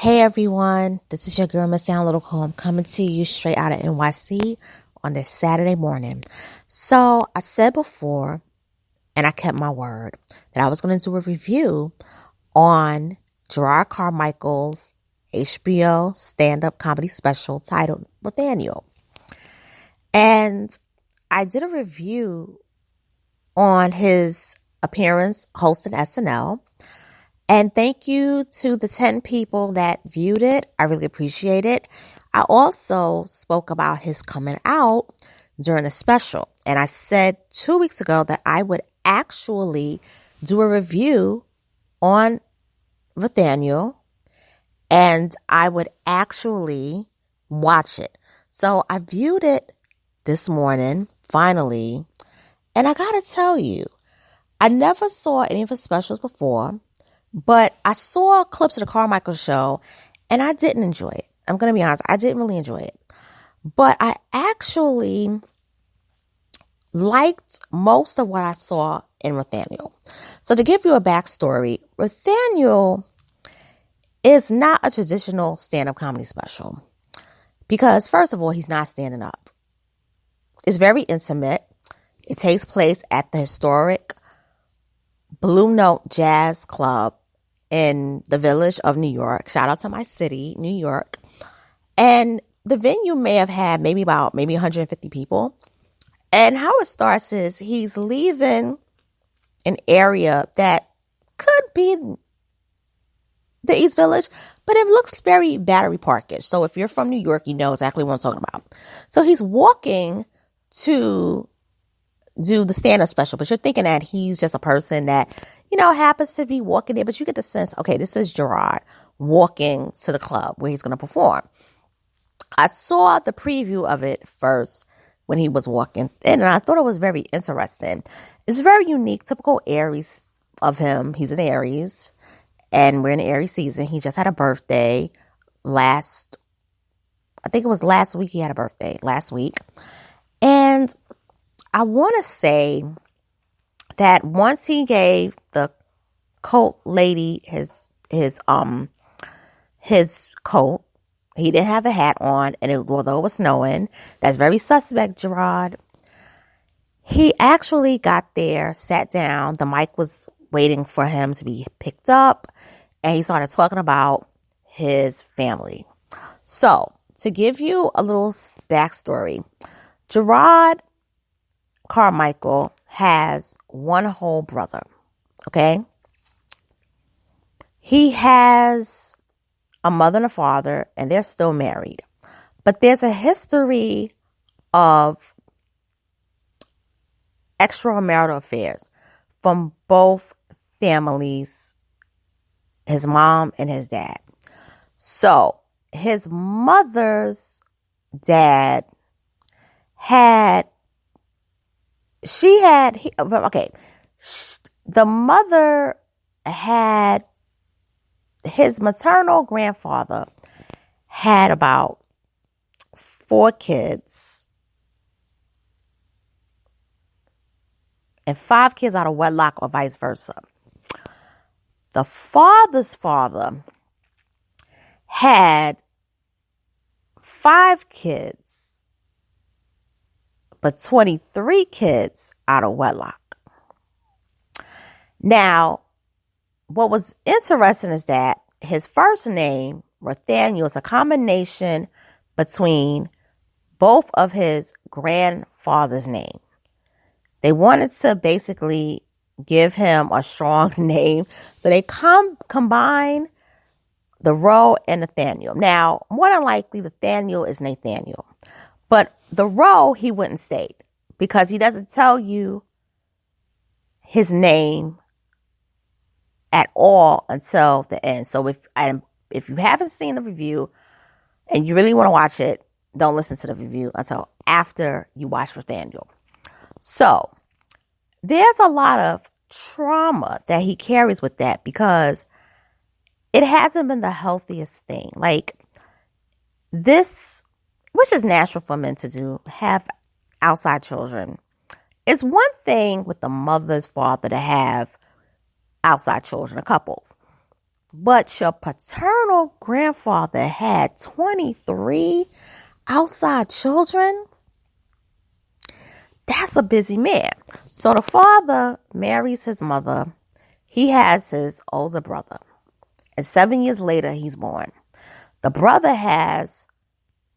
Hey everyone, this is your girl Miss Down Little Home coming to you straight out of NYC on this Saturday morning. So I said before, and I kept my word, that I was going to do a review on Jerrod Carmichael's HBO stand-up comedy special titled Rothaniel. And I did a review on his appearance hosting SNL. And thank you to the 10 people that viewed it. I really appreciate it. I also spoke about his coming out during the special. And I said 2 weeks ago that I would actually do a review on Rothaniel and I would actually watch it. So I viewed it this morning, finally. And I gotta tell you, I never saw any of his specials before. But I saw clips of the Carmichael show and I didn't enjoy it. I'm going to be honest. I didn't really enjoy it. But I actually liked most of what I saw in Rothaniel. So to give you a backstory, Rothaniel is not a traditional stand-up comedy special. Because first of all, he's not standing up. It's very intimate. It takes place at the historic Blue Note Jazz Club in the village of New York. Shout out to my city, New York. And the venue may have had maybe 150 people. And how it starts is he's leaving an area that could be the East Village, but it looks very Battery Parkish. So if you're from New York, you know exactly what I'm talking about. So he's walking to do the stand-up special, but you're thinking that he's just a person that, happens to be walking there, but you get the sense, okay, this is Jerrod walking to the club where he's going to perform. I saw the preview of it first when he was walking, and I thought it was very interesting. It's very unique, typical Aries of him. He's an Aries, and we're in the Aries season. He just had a birthday I think it was last week he had a birthday, last week. And I want to say that once he gave the coat lady his coat, he didn't have a hat on, and although it was snowing, that's very suspect, Jerrod. He actually got there, sat down, the mic was waiting for him to be picked up, and he started talking about his family. So, to give you a little backstory, Jerrod Carmichael has one whole brother, okay? He has a mother and a father, and they're still married. But there's a history of extramarital affairs from both families, his mom and his dad. So his mother's dad the mother had, his maternal grandfather had about 4 kids and 5 kids out of wedlock or vice versa. The father's father had 5 kids but 23 kids out of wedlock. Now, what was interesting is that his first name, Rothaniel, is a combination between both of his grandfather's name. They wanted to basically give him a strong name, so they combine the Ro and Nathaniel. Now, more than likely, Nathaniel is Nathaniel. But the Ro, he wouldn't state because he doesn't tell you his name at all until the end. So if you haven't seen the review and you really want to watch it, don't listen to the review until after you watch Rothaniel. So there's a lot of trauma that he carries with that because it hasn't been the healthiest thing. Like this, which is natural for men to do, have outside children. It's one thing with the mother's father to have outside children, a couple. But your paternal grandfather had 23 outside children. That's a busy man. So the father marries his mother. He has his older brother. And 7 years later, he's born. The brother has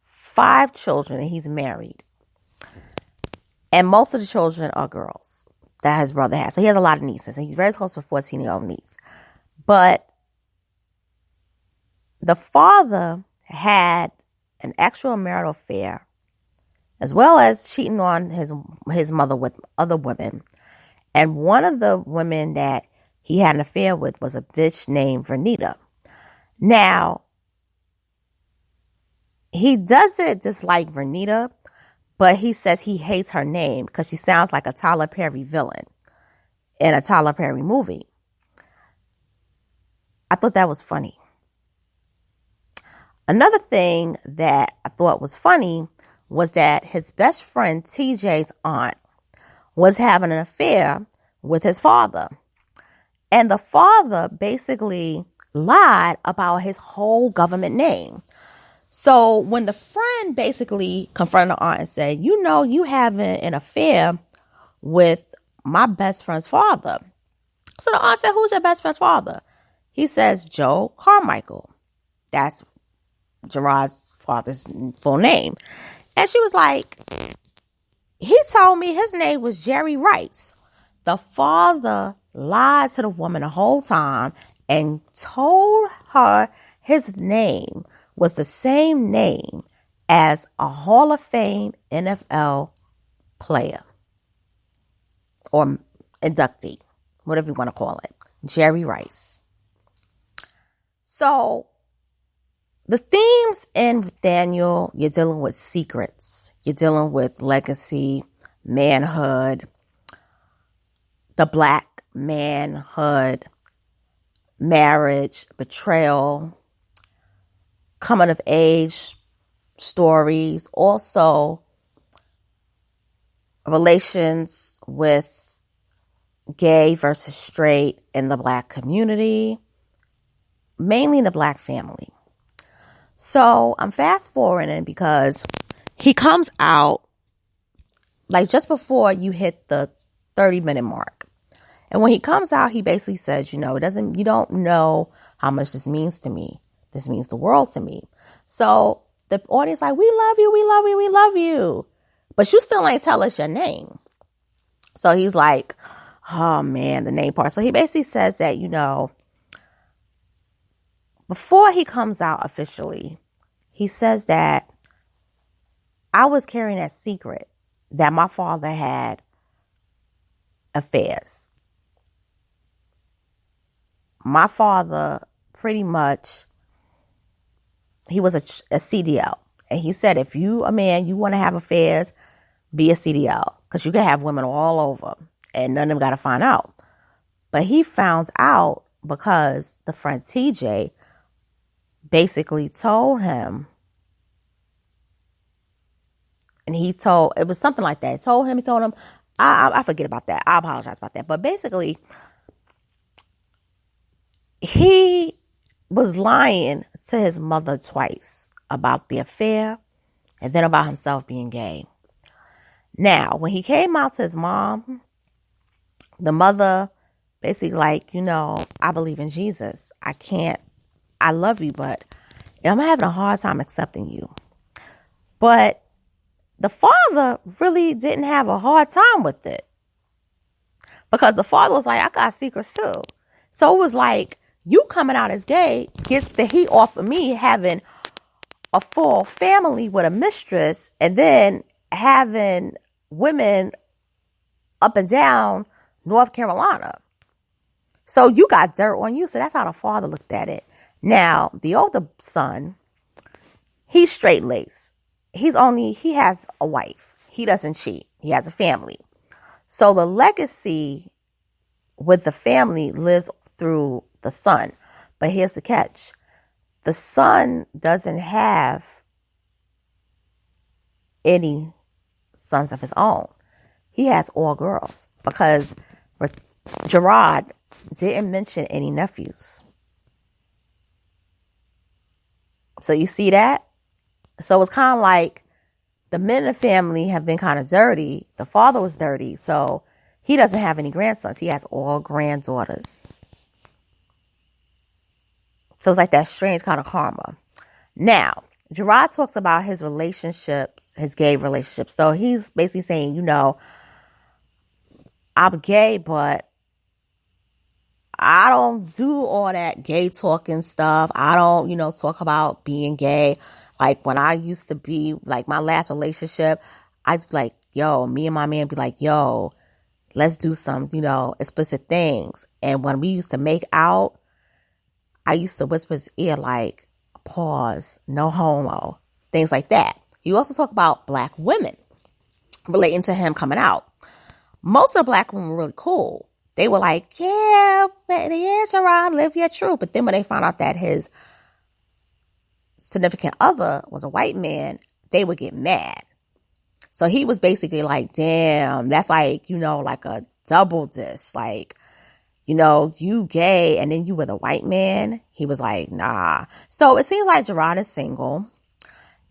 5 children and he's married. And most of the children are girls that his brother has. So he has a lot of nieces. And he's very close to a 14-year-old niece. But the father had an extramarital affair, as well as cheating on his mother with other women. And one of the women that he had an affair with was a bitch named Vernita. Now, he doesn't dislike Vernita, but he says he hates her name because she sounds like a Tyler Perry villain in a Tyler Perry movie. I thought that was funny. Another thing that I thought was funny was that his best friend TJ's aunt was having an affair with his father. And the father basically lied about his whole government name. So when the friend basically confronted the aunt and said, you know, you having an affair with my best friend's father. So the aunt said, who's your best friend's father? He says, Joe Carmichael. That's Gerard's father's full name. And she was like, he told me his name was Jerry Rice. The father lied to the woman the whole time and told her his name was the same name as a Hall of Fame NFL player or inductee, whatever you want to call it, Jerry Rice. So the themes in Rothaniel, you're dealing with secrets. You're dealing with legacy, manhood, the black manhood, marriage, betrayal, coming of age stories. Also, relations with gay versus straight in the black community, mainly in the black family. So I'm fast forwarding because he comes out like just before you hit the 30-minute mark. And when he comes out, he basically says, you don't know how much this means to me. This means the world to me. So the audience like, we love you, we love you, we love you. But you still ain't tell us your name. So he's like, oh man, the name part. So he basically says that, before he comes out officially, he says that I was carrying that secret that my father had affairs. My father pretty much, he was a CDL. And he said, if you a man, you want to have affairs, be a CDL. Because you can have women all over and none of them got to find out. But he found out because the friend TJ basically told him, and it was something like that. He told him, I forget about that. I apologize about that. But basically, he was lying to his mother twice about the affair and then about himself being gay. Now, when he came out to his mom, the mother basically like, I believe in Jesus. I love you, but I'm having a hard time accepting you. But the father really didn't have a hard time with it. Because the father was like, I got secrets too. So it was like, you coming out as gay gets the heat off of me having a full family with a mistress and then having women up and down North Carolina. So you got dirt on you. So that's how the father looked at it. Now, the older son, he's straight-laced. He has a wife. He doesn't cheat. He has a family. So the legacy with the family lives through the son. But here's the catch. The son doesn't have any sons of his own. He has all girls because Gerard didn't mention any nephews. So you see that? So it's kind of like the men in the family have been kind of dirty. The father was dirty. So he doesn't have any grandsons. He has all granddaughters. So it's like that strange kind of karma. Now, Jerrod talks about his relationships, his gay relationships. So he's basically saying, you know, I'm gay, but I don't do all that gay talking stuff. I don't, you know, talk about being gay. Like when I used to be, like my last relationship, I'd be like, yo, me and my man be like, yo, let's do some, you know, explicit things. And when we used to make out, I used to whisper his ear like, pause, no homo, things like that. He also talked about black women relating to him coming out. Most of the black women were really cool. They were like, yeah, Jerrod, live your truth. But then when they found out that his significant other was a white man, they would get mad. So he was basically like, damn, that's like, you know, like a double diss. Like, you know, you gay and then you with a white man. He was like, nah. So it seems like Jerrod is single.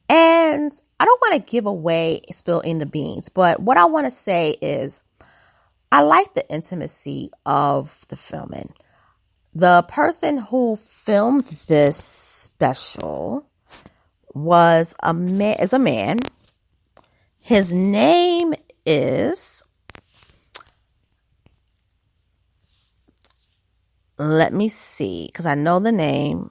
And I don't want to give away, spill in the beans. But what I want to say is I like the intimacy of the filming. The person who filmed this special is a man. His name is, let me see, because I know the name.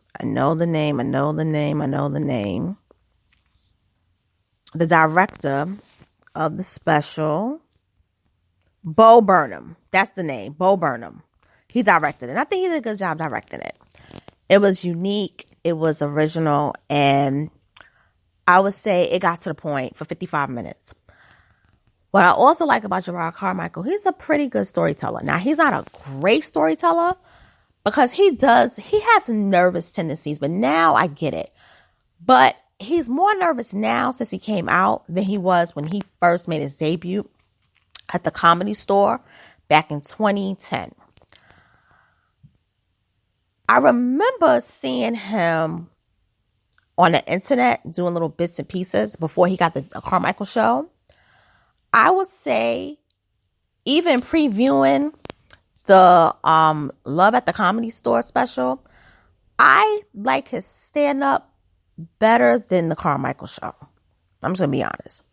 The director of the special, Bo Burnham. That's the name, Bo Burnham. He directed it. I think he did a good job directing it. It was unique. It was original. And I would say it got to the point for 55 minutes. What I also like about Jerrod Carmichael, he's a pretty good storyteller. Now, he's not a great storyteller because he has nervous tendencies, but now I get it. But he's more nervous now since he came out than he was when he first made his debut at the Comedy Store back in 2010. I remember seeing him on the internet doing little bits and pieces before he got the Carmichael show. I would say even previewing the Love at the Comedy Store special, I like his stand-up better than the Carmichael show. I'm just going to be honest.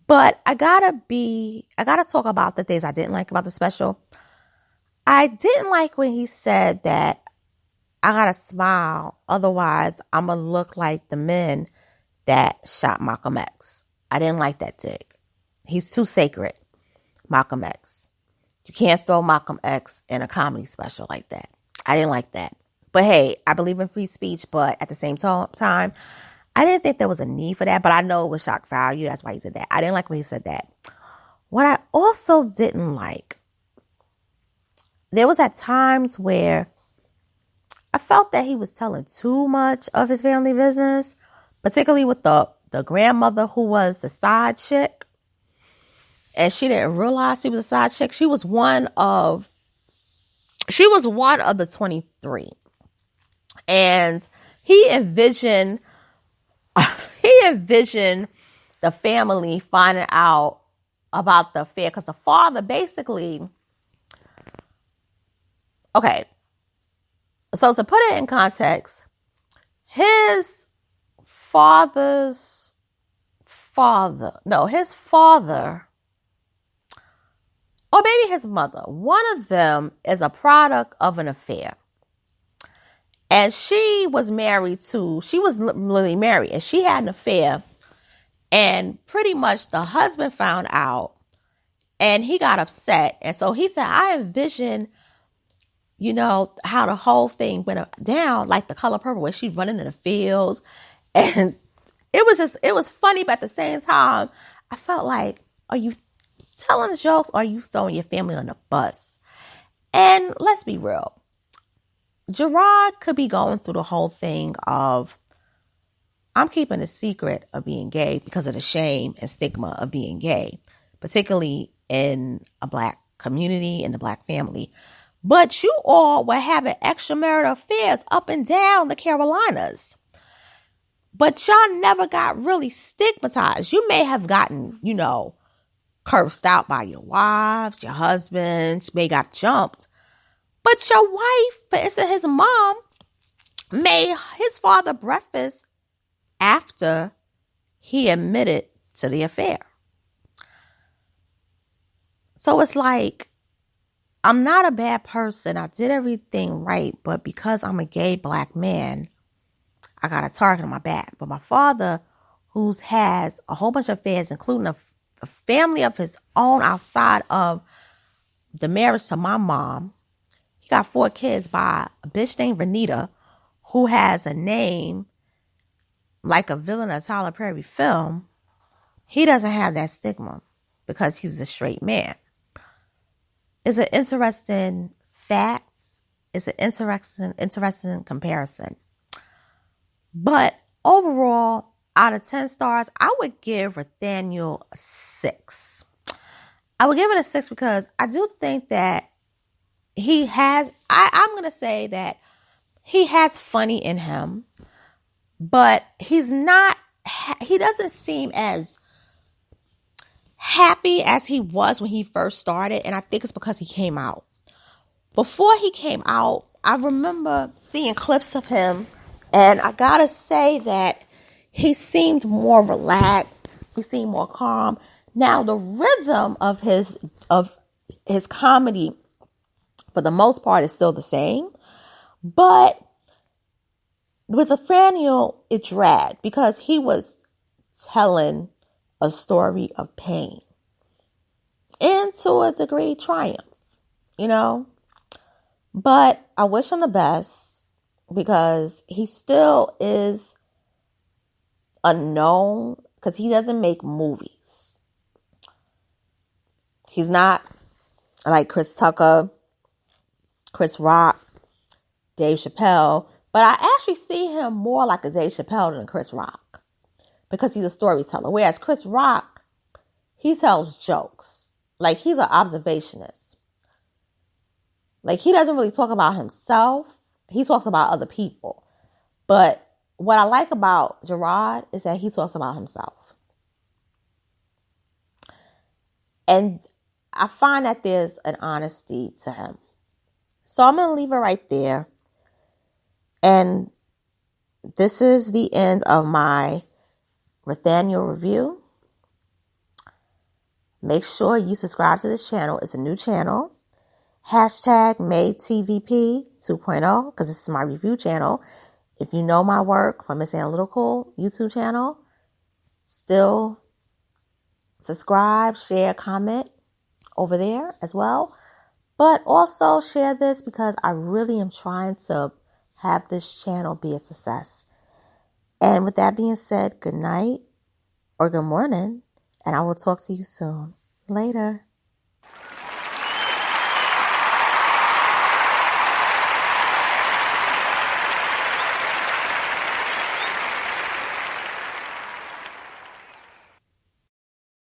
But I gotta talk about the things I didn't like about the special. I didn't like when he said that I gotta smile, otherwise I'm gonna look like the men that shot Malcolm X. I didn't like that dig. He's too sacred, Malcolm X. You can't throw Malcolm X in a comedy special like that. I didn't like that. But hey, I believe in free speech, but at the same time, I didn't think there was a need for that, but I know it was shock value. That's why he said that. I didn't like when he said that. What I also didn't like, there was at times where I felt that he was telling too much of his family business, particularly with the grandmother who was the side chick. And she didn't realize she was a side chick. She was one of the 23. And he envisioned the family finding out about the affair because the father basically, okay, so to put it in context, his father, or maybe his mother, one of them is a product of an affair. And she was literally married, and she had an affair. And pretty much the husband found out, and he got upset. And so he said, I envision, you know, how the whole thing went down, like The Color Purple, where she's running in the fields. And it was funny, but at the same time, I felt like, are you telling the jokes or are you throwing your family on the bus? And let's be real. Jerrod could be going through the whole thing of, I'm keeping a secret of being gay because of the shame and stigma of being gay, particularly in a black community, in the black family. But you all were having extramarital affairs up and down the Carolinas. But y'all never got really stigmatized. You may have gotten, cursed out by your wives, your husbands, may got jumped. But your wife, for instance, his mom, made his father breakfast after he admitted to the affair. So it's like, I'm not a bad person. I did everything right. But because I'm a gay black man, I got a target on my back. But my father, who has a whole bunch of affairs, including a family of his own outside of the marriage to my mom, he got 4 kids by a bitch named Renita, who has a name like a villain of a Tyler Perry film. He doesn't have that stigma because he's a straight man. It's an interesting fact. It's an interesting comparison. But overall, out of 10 stars, I would give Rothaniel a 6. I would give it a 6 because I do think that he has, I'm going to say that he has funny in him, but he doesn't seem as happy as he was when he first started. And I think it's because he came out. Before he came out, I remember seeing clips of him, and I gotta say that he seemed more relaxed. He seemed more calm. Now, the rhythm of his comedy, for the most part, is still the same. But with Rothaniel, it dragged because he was telling a story of pain and to a degree triumph, But I wish him the best because he still is unknown because he doesn't make movies. He's not like Chris Tucker, Chris Rock, Dave Chappelle, but I actually see him more like a Dave Chappelle than a Chris Rock because he's a storyteller. Whereas Chris Rock, he tells jokes. Like, he's an observationist. Like, he doesn't really talk about himself. He talks about other people. But what I like about Jerrod is that he talks about himself. And I find that there's an honesty to him. So I'm going to leave it right there. And this is the end of my Rothaniel review. Make sure you subscribe to this channel. It's a new channel. #MadeTVP 2.0 because this is my review channel. If you know my work from Miss Analytical YouTube channel, still subscribe, share, comment over there as well. But also share this because I really am trying to have this channel be a success. And with that being said, good night or good morning, and I will talk to you soon. Later.